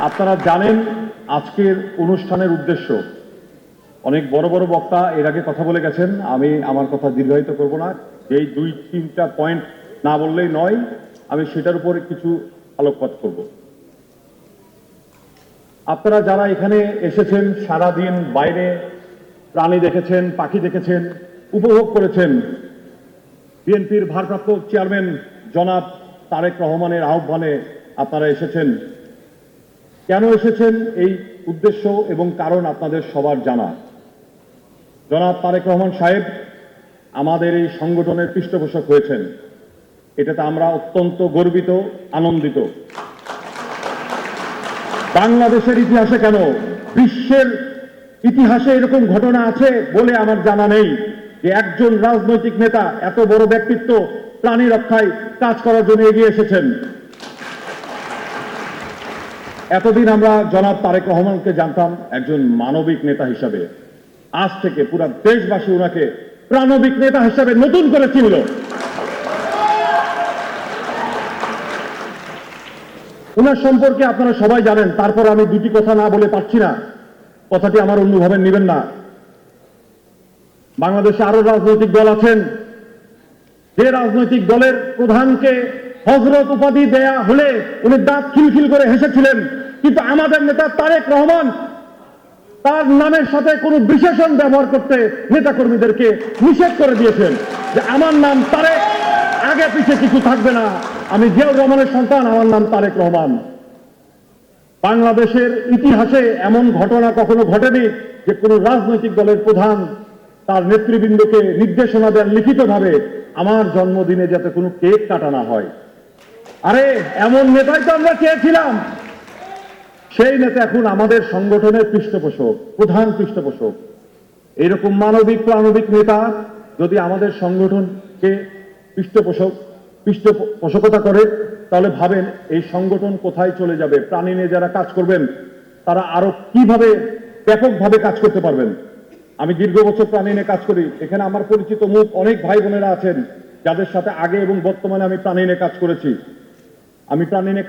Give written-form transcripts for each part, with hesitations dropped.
আপনারা জানেন আজকের অনুষ্ঠানের উদ্দেশ্য। অনেক বড় বড় বক্তা এর আগে কথা বলে গেছেন, আমি আমার কথা দীর্ঘায়িত করব না। এই 2-3টা পয়েন্ট না বললেই নয়, আমি সেটার উপর কিছু আলোকপাত করব। আপনারা যারা এখানে এসেছেন, সারাদিন বাইরে প্রাণী দেখেছেন, পাখি দেখেছেন, উপভোগ করেছেন, বিএনপির ভারপ্রাপ্ত চেয়ারম্যান জনাব তারেক রহমানের আহ্বানে আপনারা এসেছেন। কেন এসেছেন এই উদ্দেশ্য এবং কারণ আপনাদের সবার জানা। জনাব তারেক রহমান সাহেব আমাদের এই সংগঠনের পৃষ্ঠপোষক হয়েছেন, এটাতে আমরা অত্যন্ত গর্বিত, আনন্দিত। বাংলাদেশের ইতিহাসে কেন, বিশ্বের ইতিহাসে এরকম ঘটনা আছে বলে আমার জানা নেই যে একজন রাজনৈতিক নেতা এত বড় ব্যক্তিত্ব প্রাণী রক্ষায় কাজ করার জন্য এগিয়ে এসেছেন। এতদিন আমরা জনাব তারেক রহমানকে জানতাম একজন মানবিক নেতা হিসাবে, আজ থেকে পুরো দেশবাসী ওনাকে প্রাণবিক নেতা হিসাবে নতুন করে চিনল। ওনার সম্পর্কে আপনারা সবাই জানেন, তারপর আমি দুটি কথা না বলে পারছি না, কথাটি আমার অন্যভাবে নেবেন না। বাংলাদেশে আরো রাজনৈতিক দল আছেন, যে রাজনৈতিক দলের প্রধানকে হযরত উপাধি দেয়া হলে উনি দাঁত খিলখিল করে হেসেছিলেন, কিন্তু আমাদের নেতা তারেক রহমান তার নামের সাথে কোনো বিশেষণ ব্যবহার করতে নেতাকর্মীদেরকে নিষেধ করে দিয়েছেন যে আমার নাম তারেক, আগে পিছে কিছু থাকবে না, আমি জিয়াউর রহমানের সন্তান, আমার নাম তারেক রহমান। বাংলাদেশের ইতিহাসে এমন ঘটনা কখনো ঘটেনি যে কোনো রাজনৈতিক দলের প্রধান তার নেতৃবৃন্দকে নির্দেশনা দেন লিখিতভাবে আমার জন্মদিনে যাতে কোনো কেক কাটা না হয়। আরে এমন নেতাই তো আমরা চেয়েছিলাম। সেই নেতা এখন আমাদের সংগঠনের পৃষ্ঠপোষক, প্রধান পৃষ্ঠপোষক। এইরকম মানবিক প্রাণবিক নেতা যদি আমাদের সংগঠনকে পৃষ্ঠপোষকতা করে, তাহলে ভাবেন এই সংগঠন কোথায় চলে যাবে। প্রাণী নিয়ে যারা কাজ করবেন তারা আরো কিভাবে ব্যাপকভাবে কাজ করতে পারবেন। আমি দীর্ঘ বছর প্রাণী নিয়ে কাজ করি, এখানে আমার পরিচিত মুখ অনেক ভাই বোনেরা আছেন যাদের সাথে আগে এবং বর্তমানে আমি প্রাণী নিয়ে কাজ করেছি। আমি প্রাণী নিয়ে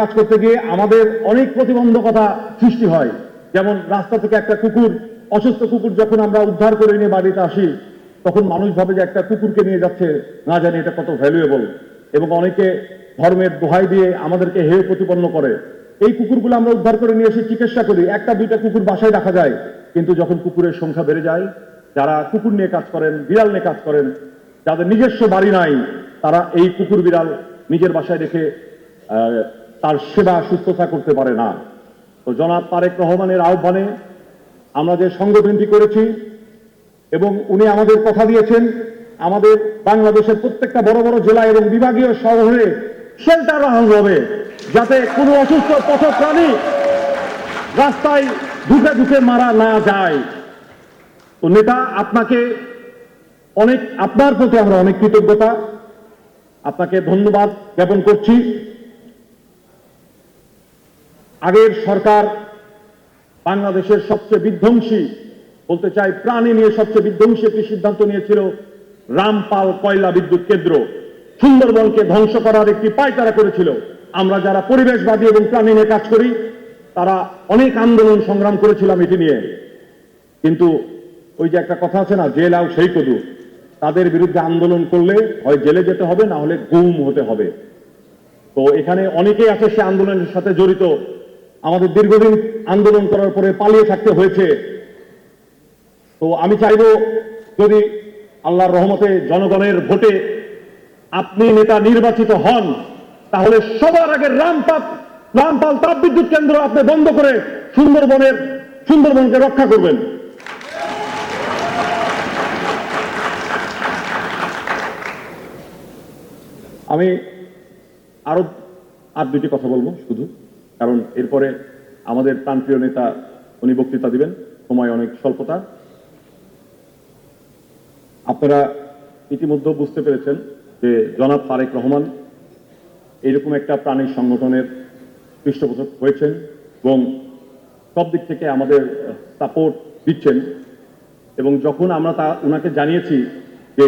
কাজ করতে গিয়ে আমাদের অনেক প্রতিবন্ধকতা সৃষ্টি হয়। যেমন রাস্তা থেকে একটা কুকুর, অসুস্থ কুকুর যখন আমরা উদ্ধার করে নিয়ে বাড়িতে আসি, তখন মানুষ ভাবে যে একটা কুকুরকে নিয়ে যাচ্ছে, না জানি এটা কত ভ্যালুয়েবল, এবং অনেকে ধর্মের দোহাই দিয়ে আমাদেরকে হেয় প্রতিপন্ন করে। এই কুকুরগুলো আমরা উদ্ধার করে নিয়ে এসে চিকিৎসা করি, একটা দুইটা কুকুর বাসায় রাখা যায়, কিন্তু যখন কুকুরের সংখ্যা বেড়ে যায়, যারা কুকুর নিয়ে কাজ করেন, বিড়াল নিয়ে কাজ করেন, যাদের নিজস্ব বাড়ি নাই, তারা এই কুকুর বিড়াল নিজের বাসায় রেখে তার সেবা সুস্থতা করতে পারে না। তো জনাব তারেক রহমানের আহ্বানে আমরা যে সংগঠনটি করেছি, এবং উনি আমাদের কথা দিয়েছেন আমাদের বাংলাদেশের প্রত্যেকটা বড় বড় জেলা এবং বিভাগীয় শহরে শেল্টার হাউস হবে, যাতে কোনো অসুস্থ পথ প্রাণী রাস্তায় ঢুকে ঢুকে মারা না যায়। তো নেতা, আপনার প্রতি আমরা অনেক কৃতজ্ঞতা, আপনাকে ধন্যবাদ জ্ঞাপন করছি। আগের সরকার বাংলাদেশের সবচেয়ে বিধ্বংসী, বলতে চাই প্রাণী নিয়ে সবচেয়ে বিধ্বংসী একটি সিদ্ধান্ত নিয়েছিল, রামপাল কয়লা বিদ্যুৎ কেন্দ্র, সুন্দরবনকে ধ্বংস করার একটি পায়তারা করেছিল। আমরা যারা পরিবেশবাদী এবং প্রাণী নিয়ে কাজ করি তারা অনেক আন্দোলন সংগ্রাম করেছিলাম এটি নিয়ে, কিন্তু ওই যে একটা কথা আছে না, জেল আও সেই কদু, তাদের বিরুদ্ধে আন্দোলন করলে হয় জেলে যেতে হবে, না হলে গুম হতে হবে। তো এখানে অনেকেই আছে সে আন্দোলনের সাথে জড়িত, আমাদের দীর্ঘদিন আন্দোলন করার পরে পালিয়ে থাকতে হয়েছে। তো আমি চাইব, যদি আল্লাহর রহমতে জনগণের ভোটে আপনি নেতা নির্বাচিত হন, তাহলে সবার আগে রামপাল তাপবিদ্যুৎ কেন্দ্র আপনি বন্ধ করে সুন্দরবনকে রক্ষা করবেন। আমি আর দুটি কথা বলবো শুধু, কারণ এরপরে আমাদের প্রাণপ্রিয় নেতা উনি বক্তৃতা দিবেন, সময় অনেক স্বল্পতা। আপনারা ইতিমধ্যে বুঝতে পেরেছেন যে জনাব তারেক রহমান এরকম একটা প্রাণী সংগঠনের পৃষ্ঠপোষক হয়েছেন এবং সব দিক থেকে আমাদের সাপোর্ট দিচ্ছেন। এবং যখন আমরা ওনাকে জানিয়েছি যে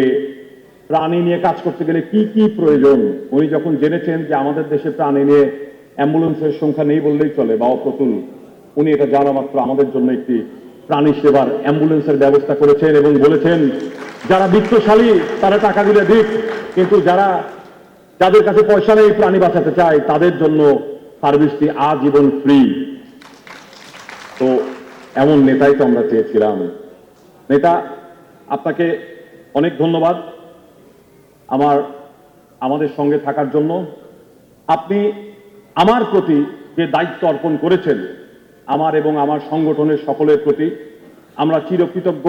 প্রাণী নিয়ে কাজ করতে গেলে কি কি প্রয়োজন, উনি যখন জেনেছেন যে আমাদের দেশে প্রাণী নিয়ে অ্যাম্বুলেন্সের সংখ্যা নেই বললেই চলে বা অপ্রতুল, উনি এটা জানা মাত্র আমাদের জন্য একটি প্রাণী সেবার অ্যাম্বুলেন্সের ব্যবস্থা করেছেন এবং বলেছেন যারা বিত্তশালী তারা টাকা দিলে দিক, কিন্তু যাদের কাছে পয়সা নেই প্রাণী বাঁচাতে চায় তাদের জন্য সার্ভিসটি আজীবন ফ্রি। তো এমন নেতাই তো আমরা চেয়েছিলাম। নেতা, আপনাকে অনেক ধন্যবাদ আমাদের সঙ্গে থাকার জন্য। আপনি আমার প্রতি যে দায়িত্ব অর্পণ করেছেন, আমার এবং আমার সংগঠনের সকলের প্রতি আমরা চিরকৃতজ্ঞ।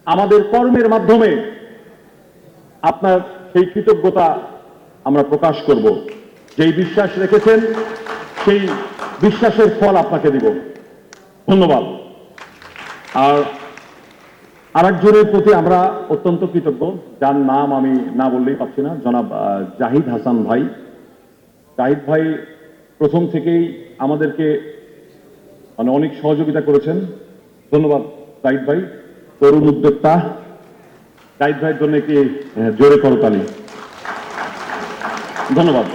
আমাদের কর্মের মাধ্যমে আপনার সেই কৃতজ্ঞতা আমরা প্রকাশ করব। যেই বিশ্বাস রেখেছেন সেই বিশ্বাসের ফল আপনাকে দিব। ধন্যবাদ। আর আরেকজনের প্রতি আমরা অত্যন্ত কৃতজ্ঞ, যার নাম আমি না বললেই পাচ্ছি না, জনাব জাহিদ হাসান ভাই। জাহিদ ভাই প্রথম থেকেই আমাদেরকে অনেক সহযোগিতা করেছেন। ধন্যবাদ জাহিদ ভাই। তরুণ উদ্যোক্তা জাহিদ ভাইয়ের জন্য একটি জোরে করতালি। ধন্যবাদ।